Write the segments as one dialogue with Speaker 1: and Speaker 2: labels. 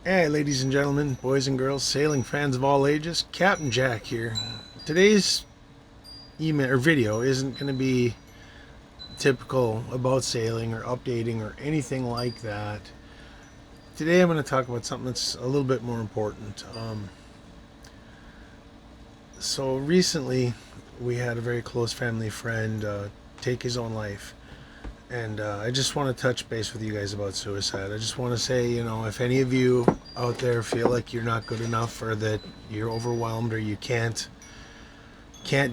Speaker 1: Hey, ladies and gentlemen, boys and girls, sailing fans of all ages, Captain Jack here. Today's email or video isn't going to be typical about sailing or updating or anything like that. Today I'm going to talk about something that's a little bit more important. So recently we had a very close family friend take his own life. And I just want to touch base with you guys about suicide. I just want to say, if any of you out there feel like you're not good enough or that you're overwhelmed or you can't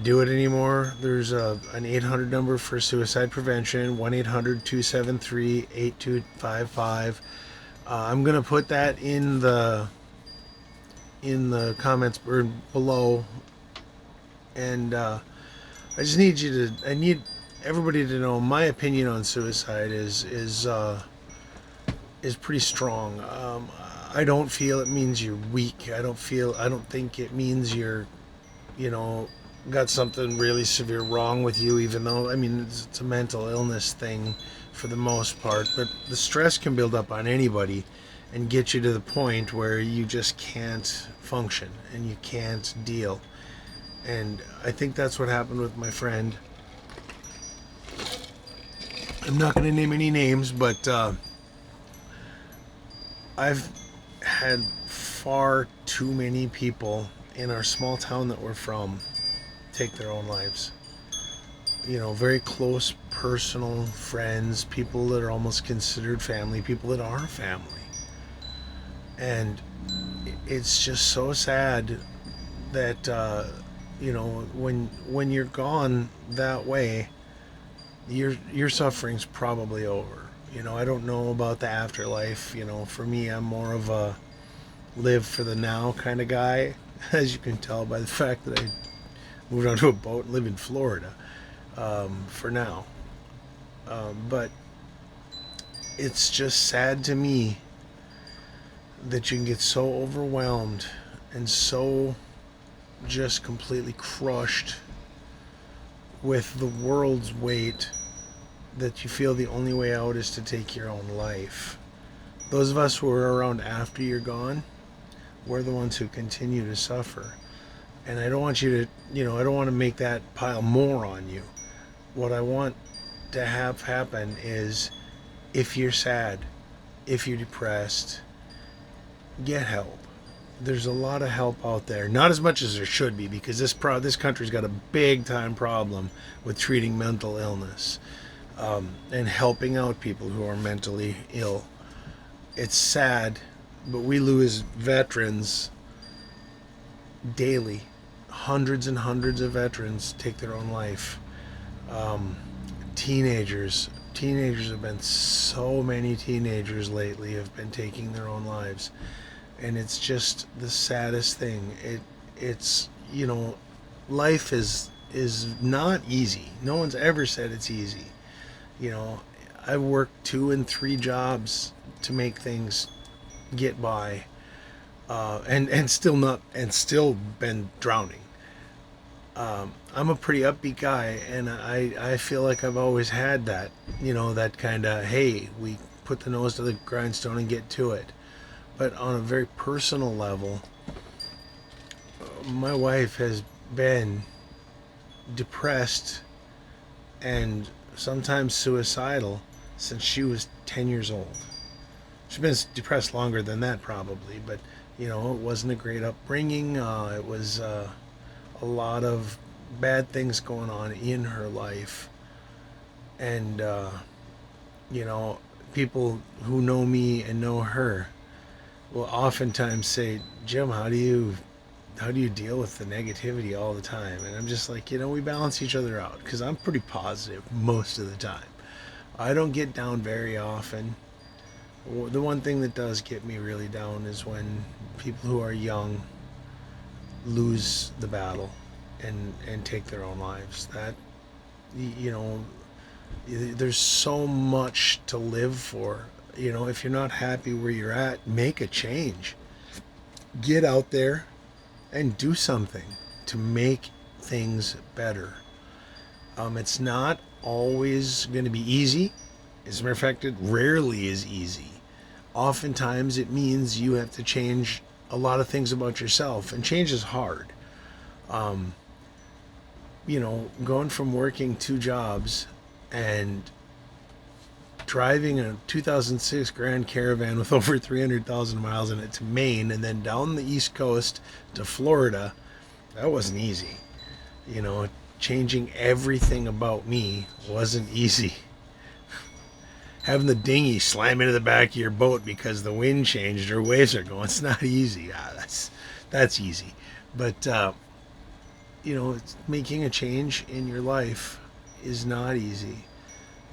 Speaker 1: do it anymore, there's an 800 number for suicide prevention, 1-800-273-8255. I'm going to put that in the comments or below, and I need everybody to know my opinion on suicide is pretty strong. I don't feel it means you're weak. I don't think it means you're, you know, got something really severe wrong with you. Even though it's a mental illness thing for the most part, but the stress can build up on anybody and get you to the point where you just can't function and you can't deal. And I think that's what happened with my friend. I'm not going to name any names, but I've had far too many people in our small town that we're from take their own lives. Very close personal friends, people that are almost considered family, people that are family. And it's just so sad that, when you're gone that way, your suffering's probably over. I don't know about the afterlife. For me, I'm more of a live for the now kind of guy, as you can tell by the fact that I moved onto a boat and live in Florida for now. But it's just sad to me that you can get so overwhelmed and so just completely crushed with the world's weight that you feel the only way out is to take your own life. Those of us who are around after you're gone, we're the ones who continue to suffer. And I don't want you to, I don't want to make that pile more on you. What I want to have happen is, if you're sad, if you're depressed, get help. There's a lot of help out there. Not as much as there should be, because this country's got a big time problem with treating mental illness and helping out people who are mentally ill. It's sad, but we lose veterans daily. Hundreds and hundreds of veterans take their own life. Um, teenagers have been, so many teenagers lately have been taking their own lives, and it's just the saddest thing. It's life is not easy. No one's ever said it's easy. I've worked 2 and 3 jobs to make things get by, and still been drowning. I'm a pretty upbeat guy, and I feel like I've always had that, that kind of, hey, we put the nose to the grindstone and get to it. But on a very personal level, my wife has been depressed and sometimes suicidal since she was 10 years old. She's been depressed longer than that, probably, but it wasn't a great upbringing. It was a lot of bad things going on in her life. And, people who know me and know her will oftentimes say, Jim, how do you deal with the negativity all the time? And I'm just like, we balance each other out, because I'm pretty positive most of the time. I don't get down very often. The one thing that does get me really down is when people who are young lose the battle and take their own lives. That, you know there's so much to live for. If you're not happy where you're at, make a change. Get out there and do something to make things better. It's not always going to be easy. As a matter of fact, it rarely is easy. oftentimes it means you have to change a lot of things about yourself, and change is hard. Um, Going from working two jobs and driving a 2006 Grand Caravan with over 300,000 miles in it to Maine and then down the East Coast to Florida, that wasn't easy. You know, changing everything about me wasn't easy. Having the dinghy slam into the back of your boat because the wind changed or waves are going, it's not easy. That's easy. But making a change in your life is not easy.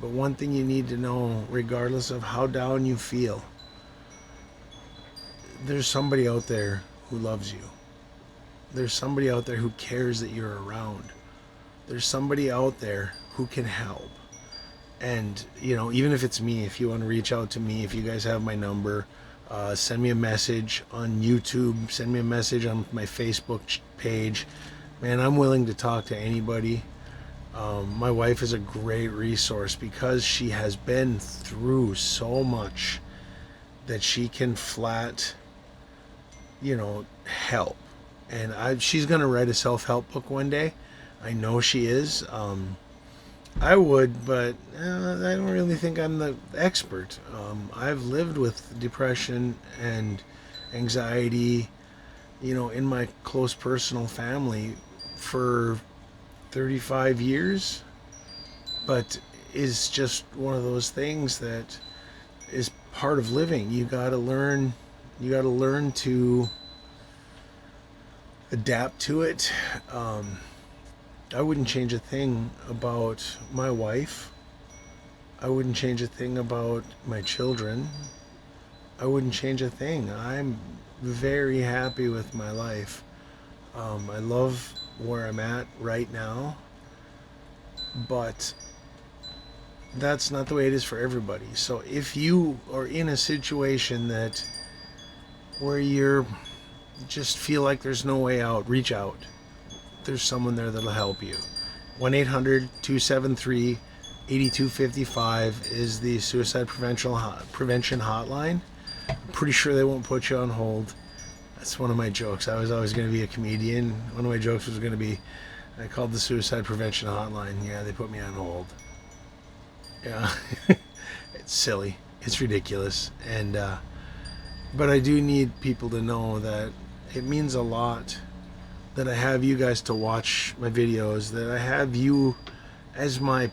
Speaker 1: But one thing you need to know, regardless of how down you feel, there's somebody out there who loves you. There's somebody out there who cares that you're around. There's somebody out there who can help. And, even if it's me, if you want to reach out to me, if you guys have my number, send me a message on YouTube, send me a message on my Facebook page. Man, I'm willing to talk to anybody. My wife is a great resource because she has been through so much that she can flat, help. And she's going to write a self-help book one day. I know she is. I would, but I don't really think I'm the expert. I've lived with depression and anxiety, in my close personal family for 35 years, but is just one of those things that is part of living. You got to learn to adapt to it. I wouldn't change a thing about my wife. I wouldn't change a thing about my children. I wouldn't change a thing. I'm very happy with my life. I love where I'm at right now, but that's not the way it is for everybody. So if you are in a situation where you're just feel like there's no way out, reach out. There's someone there that'll help you. 1-800-273-8255 is the suicide prevention hotline. I'm pretty sure they won't put you on hold. That's one of my jokes. I was always going to be a comedian. One of my jokes was going to be, I called the suicide prevention hotline. Yeah, they put me on hold. Yeah, it's silly. It's ridiculous. But I do need people to know that it means a lot that I have you guys to watch my videos, that I have you as my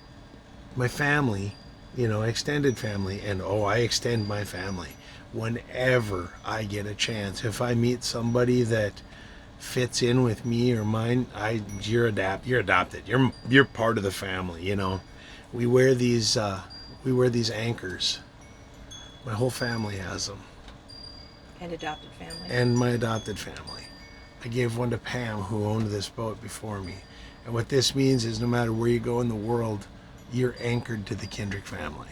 Speaker 1: family, extended family, and I extend my family whenever I get a chance. If I meet somebody that fits in with me or mine, you're adopted. You're part of the family, We wear these anchors. My whole family has them.
Speaker 2: And adopted family.
Speaker 1: And my adopted family. I gave one to Pam, who owned this boat before me. And what this means is no matter where you go in the world, you're anchored to the Kendrick family.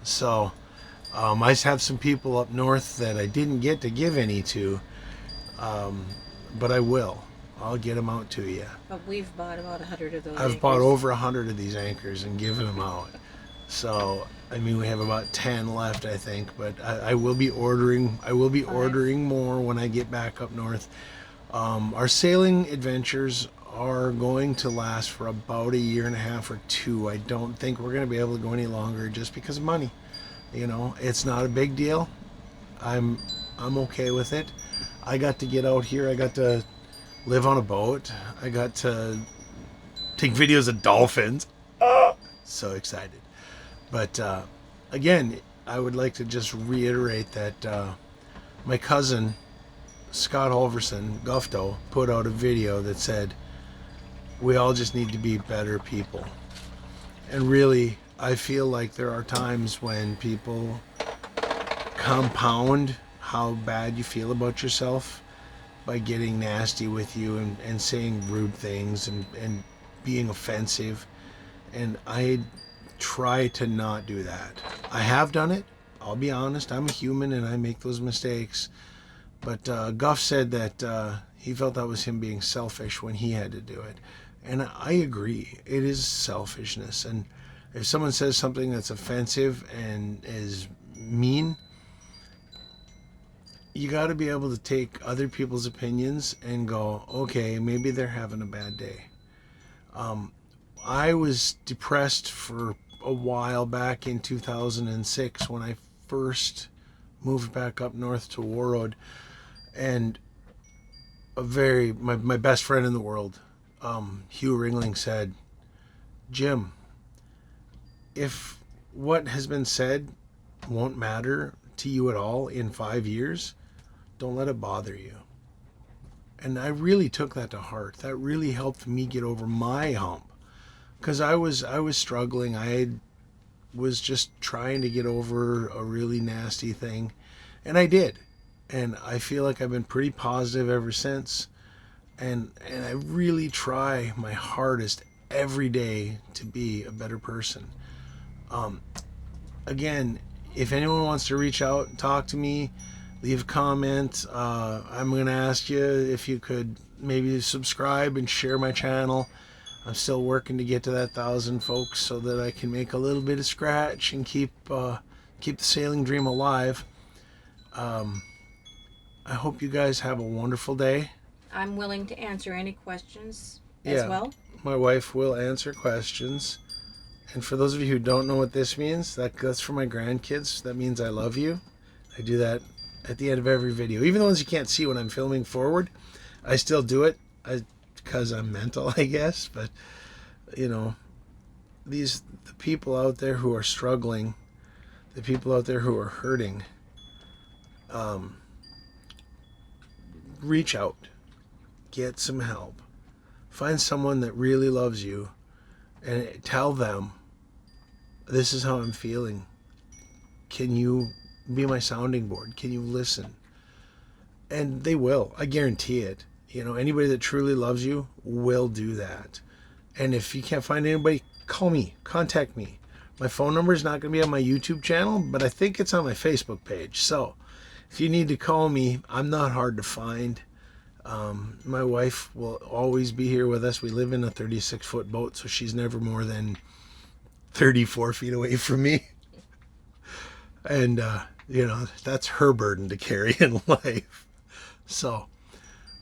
Speaker 1: So I have some people up north that I didn't get to give any to, but I will. I'll get them out to you.
Speaker 2: But we've bought about 100 of those
Speaker 1: I've bought over 100 of these anchors and given them out. So, we have about 10 left, I think, but I will be ordering. I will be ordering more when I get back up north. Our sailing adventures are going to last for about a year and a half or two. I don't think we're going to be able to go any longer just because of money. It's not a big deal. I'm okay with it. I got to get out here. I got to live on a boat. I got to take videos of dolphins. So excited. But again, I would like to just reiterate that my cousin, Scott Holverson, Gufto, put out a video that said, we all just need to be better people. And really, I feel like there are times when people compound how bad you feel about yourself by getting nasty with you and saying rude things and being offensive. And I try to not do that. I have done it. I'll be honest. I'm a human and I make those mistakes. But Guff said that he felt that was him being selfish when he had to do it. And I agree. It is selfishness. And if someone says something that's offensive and is mean, you got to be able to take other people's opinions and go, okay, maybe they're having a bad day. I was depressed for a while back in 2006 when I first moved back up north to Warroad, and my best friend in the world, Hugh Ringling, said, Jim, if what has been said won't matter to you at all in 5 years, don't let it bother you. And I really took that to heart. That really helped me get over my hump, because I was struggling. I was just trying to get over a really nasty thing, and I did. And I feel like I've been pretty positive ever since. And I really try my hardest every day to be a better person. Again, if anyone wants to reach out and talk to me, leave a comment. I'm going to ask you if you could maybe subscribe and share my channel. I'm still working to get to that 1,000 folks so that I can make a little bit of scratch and keep the sailing dream alive. I hope you guys have a wonderful day.
Speaker 2: I'm willing to answer any questions
Speaker 1: Yeah.
Speaker 2: as well.
Speaker 1: My wife will answer questions. And for those of you who don't know what this means, that's for my grandkids. That means I love you. I do that at the end of every video. Even the ones you can't see when I'm filming forward, I still do it because I'm mental, I guess. But, you know, the people out there who are struggling, the people out there who are hurting, reach out. Get some help. Find someone that really loves you and tell them, this is how I'm feeling. Can you be my sounding board? Can you listen? And they will. I guarantee it. You know, anybody that truly loves you will do that. And if you can't find anybody, call me. Contact me. My phone number is not going to be on my YouTube channel, but I think it's on my Facebook page. So if you need to call me, I'm not hard to find. My wife will always be here with us. We live in a 36-foot boat, so she's never more than 34 feet away from me. And, you know, that's her burden to carry in life. So,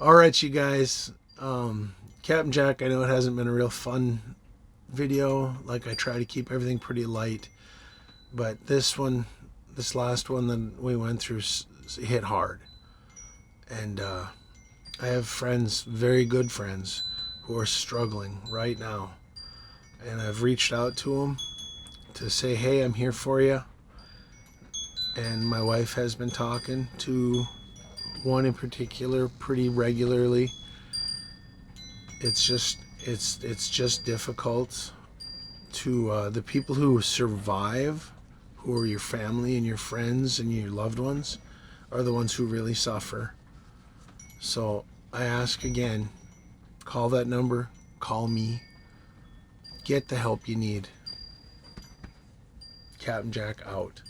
Speaker 1: all right, you guys. Captain Jack, I know it hasn't been a real fun video. Like, I try to keep everything pretty light. But this last one that we went through hit hard. And, I have friends, very good friends, who are struggling right now. And I've reached out to them to say, hey, I'm here for you. And my wife has been talking to one in particular pretty regularly. It's just difficult to, the people who survive, who are your family and your friends and your loved ones, are the ones who really suffer. So I ask again, call that number, call me, get the help you need. Captain Jack out.